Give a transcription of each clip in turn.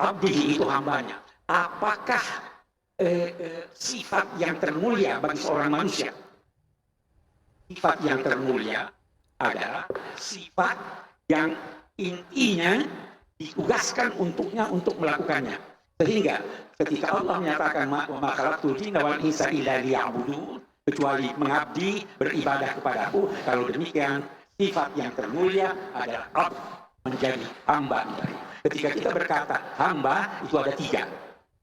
abdihi itu hambanya. Apakah sifat yang termulia bagi seorang manusia? Sifat yang termulia adalah sifat yang intinya ditugaskan untuknya untuk melakukannya. Sehingga ketika Allah menyatakan ma khalaqtul jinna wal insa illa liya'budun, kecuali mengabdi, beribadah kepadaku, kalau demikian sifat yang termulia adalah abd, menjadi hamba. Ketika kita berkata hamba, itu ada tiga.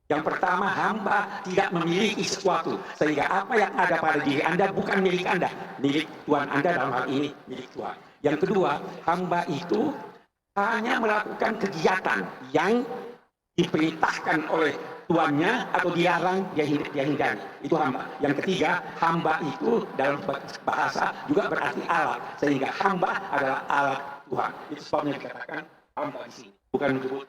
Yang pertama, hamba tidak memiliki sesuatu, sehingga apa yang ada pada diri Anda bukan milik Anda, milik Tuhan Anda, dalam hal ini milik Tuhan. Yang kedua, hamba itu hanya melakukan kegiatan yang diperintahkan oleh tuannya atau dilarang, dia hindari. Itu hamba. Yang ketiga, hamba itu dalam bahasa juga berarti alat, sehingga hamba adalah alat Tuhan. Itu sebabnya dikatakan hamba di sini, bukan menyebut.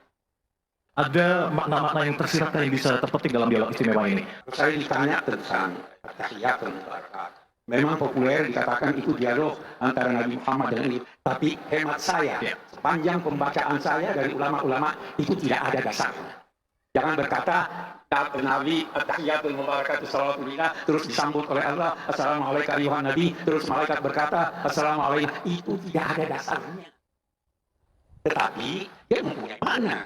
Ada makna-makna yang tersirat yang bisa terpetik dalam dialog istimewa ini. Saya ditanya tentang tahiyatul mubarakat. Memang populer dikatakan itu dialog antara Nabi Muhammad dengan ini. Tapi hemat saya, sepanjang pembacaan saya dari ulama-ulama, itu tidak ada dasarnya. Jangan berkata Nabi at-tahiyatul mubarakat salawatulillah terus disambut oleh Allah assalamualaikum ayuhan nabi, terus malaikat berkata assalamualaikum. Itu tidak ada dasarnya. Tetapi dia mempunyai makna.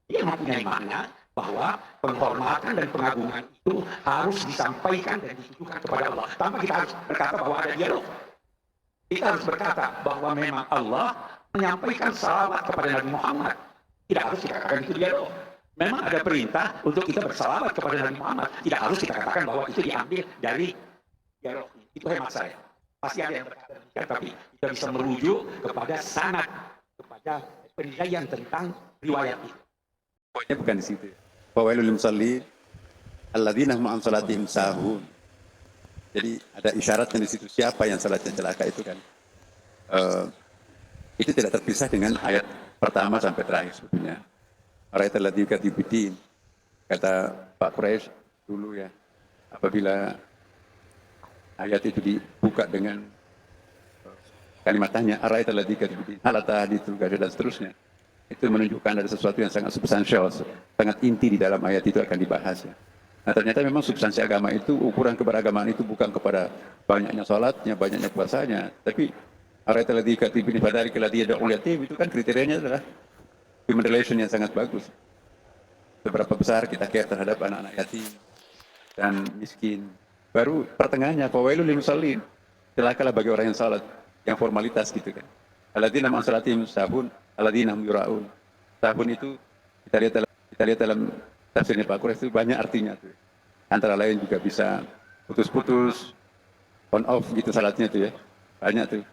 Dia mempunyai makna bahwa penghormatan dan pengagungan itu harus disampaikan dan ditujukan kepada Allah. Tanpa kita harus berkata bahwa ada dialog. Kita harus berkata bahwa memang Allah menyampaikan salawat kepada Nabi Muhammad. Tidak harus dikatakan itu dialog. Memang ada perintah untuk kita bersalawat kepada Nabi Muhammad. Tidak harus kita katakan bahwa itu diambil dari dialog. Itu hemat saya. Pasti ada yang berkata demikian, tapi kita bisa merujuk kepada sanad, kepada penilaian tentang riwayat itu. Poinnya bukan di situ. Fawailul lil musallin alladzina hum an salatihim sahun. Jadi ada isyaratnya di situ siapa yang salatnya celaka itu kan. Itu tidak terpisah dengan ayat pertama sampai terakhir sebetulnya. Araital ladzi yukadzibudin. Kata Pak Quraisy dulu ya, apabila ayat itu dibuka dengan kalimat tanya araital ladzi yukadzibudin hal tahditul dan seterusnya. Itu menunjukkan ada sesuatu yang sangat substansial, sangat inti di dalam ayat itu akan dibahas ya. Nah ternyata memang substansi agama itu, ukuran keberagamaan itu bukan kepada banyaknya salatnya, banyaknya puasanya, tapi araital ladzi yukadzibudin fadzalika alladzi yad'ul yatim, itu kan kriterianya adalah human relation yang sangat bagus. Seberapa besar kita care terhadap anak-anak yatim dan miskin. Baru pertengahannya fawailul lil musallin, celakalah bagi orang yang salat, yang formalitas gitu kan. Alladzina hum an salatihim sahun alladzina hum yura'un. Sahun itu kita lihat dalam tafsirnya Pak Quraisy itu banyak artinya tuh. Antara lain juga bisa putus-putus, on off gitu salatnya tuh ya. Banyak tuh.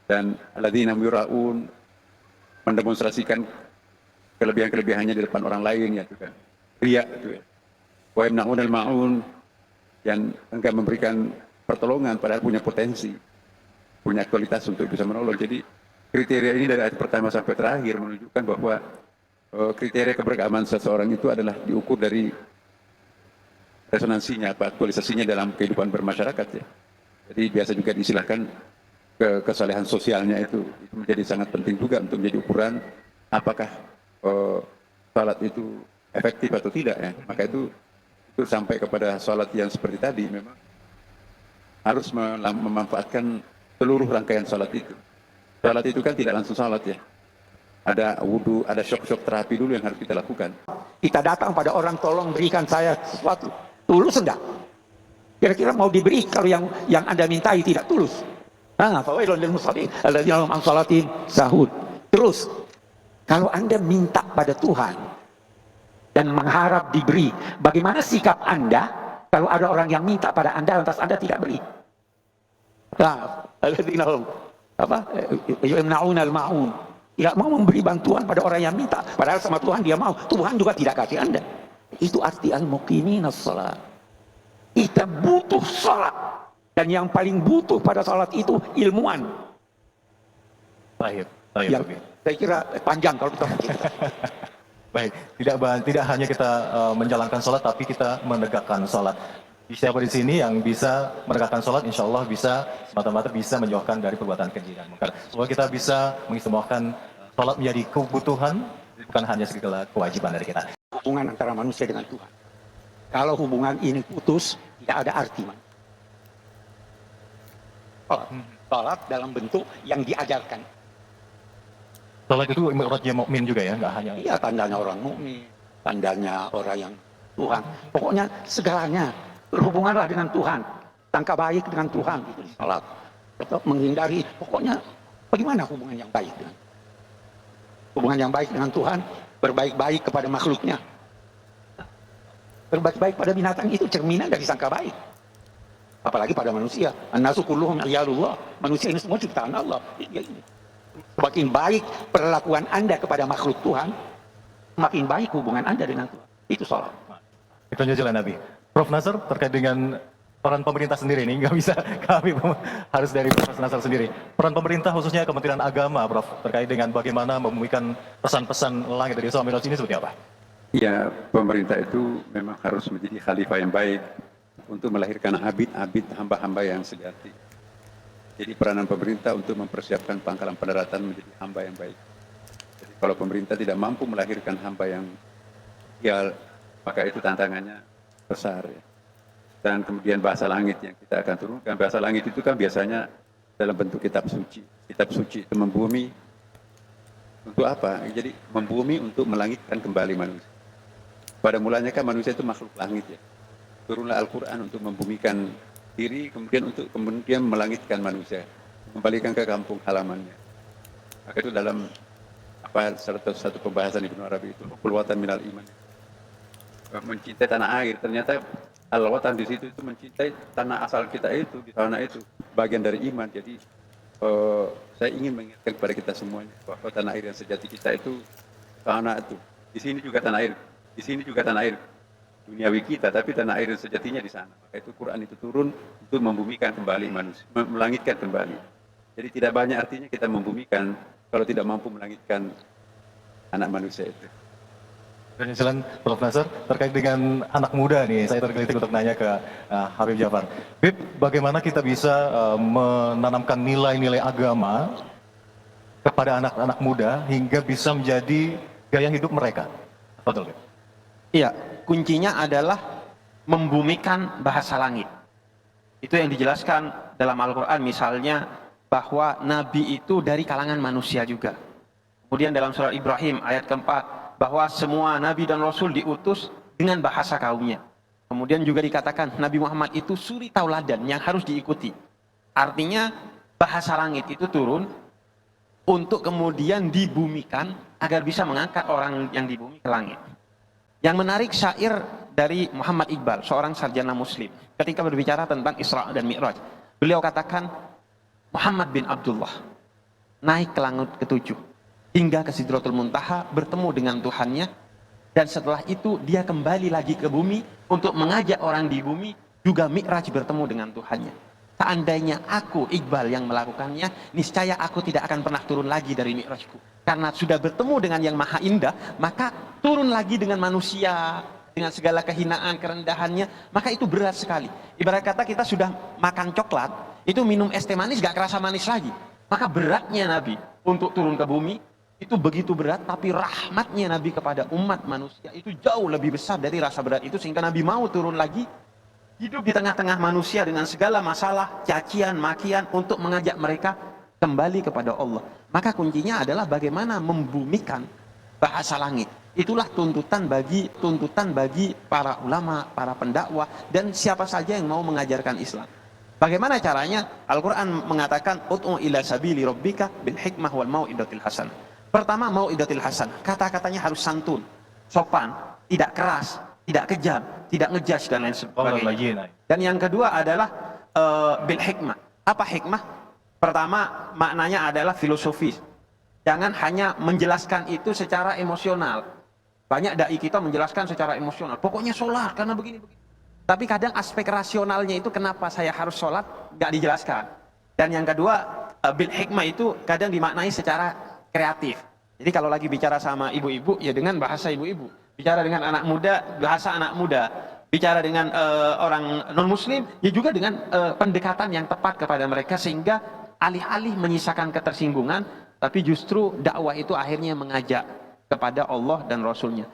Dan alladzina hum yura'un, mendemonstrasikan kelebihan-kelebihannya di depan orang lain ya tuh kan. Riya tuh ya. Wa yamna'unal ma'un, yang enggak memberikan pertolongan padahal punya potensi, punya kualitas untuk bisa menolong. Jadi kriteria ini dari ayat pertama sampai terakhir menunjukkan bahwa kriteria keberagaman seseorang itu adalah diukur dari resonansinya, aktualisasinya dalam kehidupan bermasyarakat ya. Jadi biasa juga diistilahkan kesalehan sosialnya itu menjadi sangat penting juga untuk menjadi ukuran apakah salat itu efektif atau tidak ya. Maka itu sampai kepada salat yang seperti tadi memang harus memanfaatkan seluruh rangkaian salat itu. Salat itu kan tidak langsung salat ya. Ada wudhu, ada shock terapi dulu yang harus kita lakukan. Kita datang pada orang, tolong berikan saya sesuatu. Tulus enggak? Kira-kira mau diberi kalau yang Anda mintai tidak tulus. Nah, fawailul lil musallin alladzina hum an salatihim sahun. Terus, kalau Anda minta pada Tuhan dan mengharap diberi, bagaimana sikap Anda kalau ada orang yang minta pada Anda lantas Anda tidak beri? Nah, alladzina hum yamna'unal ma'un, tidak mau memberi bantuan pada orang yang minta, padahal sama Tuhan dia mau. Tuhan juga tidak kasih Anda. Itu arti al-muqiminas shalah. Kita butuh salat, dan yang paling butuh pada salat itu ilmuwan. Baik. Saya kira panjang kalau kita cerita. Baik, tidak hanya kita menjalankan sholat, tapi kita menegakkan sholat. Siapa di sini yang bisa menegakkan sholat, insya Allah bisa semata-mata bisa menjauhkan dari perbuatan keji dan mungkar. Semoga kita bisa mengistimewakan sholat menjadi kebutuhan bukan hanya segala kewajiban dari kita. Hubungan antara manusia dengan Tuhan. Kalau hubungan ini putus, tidak ada arti. Salat dalam bentuk yang diajarkan. Salat itu mi'rajnya mukmin juga ya, nggak hanya. Iya, tandanya orang mukmin, tandanya orang yang Tuhan. Pokoknya segalanya berhubunganlah dengan Tuhan. Sangka baik dengan Tuhan itu salat. Tetap menghindari, pokoknya bagaimana hubungan yang baik dengan hubungan yang baik dengan Tuhan, berbaik-baik kepada makhluknya. Berbaik-baik pada binatang itu cerminan dari sangka baik. Apalagi pada manusia. An-nasu kulluhum iyalullah. Manusia ini semua ciptaan Allah. Semakin baik perlakuan Anda kepada makhluk Tuhan, makin baik hubungan Anda dengan Tuhan. Itu salat. Itu jalan Nabi. Prof. Nasr, terkait dengan peran pemerintah sendiri ini, nggak bisa kami harus dari Prof. Nasr sendiri. Peran pemerintah khususnya Kementerian Agama, Prof. Terkait dengan bagaimana membumikan pesan-pesan langit dari Isra Mi'raj ini seperti apa? Ya, pemerintah itu memang harus menjadi khalifah yang baik untuk melahirkan abid-abid hamba-hamba yang sejati. Jadi peranan pemerintah untuk mempersiapkan pangkalan pendaratan menjadi hamba yang baik. Jadi kalau pemerintah tidak mampu melahirkan hamba yang ideal, maka itu tantangannya besar. Ya. Dan kemudian bahasa langit yang kita akan turunkan. Bahasa langit itu kan biasanya dalam bentuk kitab suci. Kitab suci itu membumi untuk apa? Jadi membumi untuk melangitkan kembali manusia. Pada mulanya kan manusia itu makhluk langit ya. Turunlah Al-Quran untuk membumikan diri, kemudian melangitkan manusia, kembalikan ke kampung halamannya. Maka itu dalam satu pembahasan Ibnu Arabi itu watan minal iman. Mencintai tanah air, ternyata al-watan di situ itu mencintai tanah asal kita itu, di sana itu bagian dari iman. Jadi saya ingin mengingatkan kepada kita semuanya bahwa tanah air yang sejati kita itu tanah itu. Di sini juga tanah air, di sini juga tanah air duniawi kita, tapi tanah air sejatinya di sana. Maka itu Quran itu turun untuk membumikan kembali manusia, melangitkan kembali. Jadi tidak banyak artinya kita membumikan kalau tidak mampu melangitkan anak manusia itu. Dan jalan Prof. Nasr, terkait dengan anak muda nih, saya tergelitik untuk nanya ke Habib Jafar. Bib, bagaimana kita bisa menanamkan nilai-nilai agama kepada anak-anak muda hingga bisa menjadi gaya hidup mereka? Betul, Bib? Iya, kuncinya adalah membumikan bahasa langit. Itu yang dijelaskan dalam Al-Quran, misalnya bahwa Nabi itu dari kalangan manusia juga. Kemudian dalam surat Ibrahim ayat keempat, bahwa semua Nabi dan Rasul diutus dengan bahasa kaumnya. Kemudian juga dikatakan Nabi Muhammad itu suri tauladan yang harus diikuti. Artinya bahasa langit itu turun untuk kemudian dibumikan agar bisa mengangkat orang yang di bumi ke langit. Yang menarik syair dari Muhammad Iqbal, seorang sarjana muslim, ketika berbicara tentang Isra dan Mi'raj. Beliau katakan, Muhammad bin Abdullah naik ke langit ketujuh, hingga ke Sidratul Muntaha, bertemu dengan Tuhannya, dan setelah itu dia kembali lagi ke bumi untuk mengajak orang di bumi juga Mi'raj bertemu dengan Tuhannya. Seandainya aku Iqbal yang melakukannya, niscaya aku tidak akan pernah turun lagi dari Mi'rajku. Karena sudah bertemu dengan yang maha indah, maka turun lagi dengan manusia, dengan segala kehinaan, kerendahannya, maka itu berat sekali. Ibarat kata kita sudah makan coklat, itu minum es teh manis gak kerasa manis lagi. Maka beratnya Nabi untuk turun ke bumi, itu begitu berat, tapi rahmatnya Nabi kepada umat manusia itu jauh lebih besar dari rasa berat itu, sehingga Nabi mau turun lagi, hidup di tengah-tengah manusia dengan segala masalah, cacian, makian, untuk mengajak mereka kembali kepada Allah. Maka kuncinya adalah bagaimana membumikan bahasa langit. Itulah tuntutan bagi para ulama, para pendakwah, dan siapa saja yang mau mengajarkan Islam. Bagaimana caranya? Al-Quran mengatakan, Ud'u ila sabili rabbika bil hikmah wal mau'idatil hasan. Pertama, mau'idatil hasan. Kata-katanya harus santun, sopan, tidak keras, tidak kejam, tidak ngejudge dan lain sebagainya. Dan yang kedua adalah bil hikmah. Apa hikmah? Pertama, maknanya adalah filosofis. Jangan hanya menjelaskan itu secara emosional. Banyak dai kita menjelaskan secara emosional. Pokoknya sholat karena begini-begini. Tapi kadang aspek rasionalnya itu kenapa saya harus sholat nggak dijelaskan. Dan yang kedua, bil hikmah itu kadang dimaknai secara kreatif. Jadi kalau lagi bicara sama ibu-ibu, ya dengan bahasa ibu-ibu. Bicara dengan anak muda, bahasa anak muda. Bicara dengan orang non-muslim, ya juga dengan pendekatan yang tepat kepada mereka, sehingga alih-alih menyisakan ketersinggungan, tapi justru dakwah itu akhirnya mengajak kepada Allah dan Rasulnya.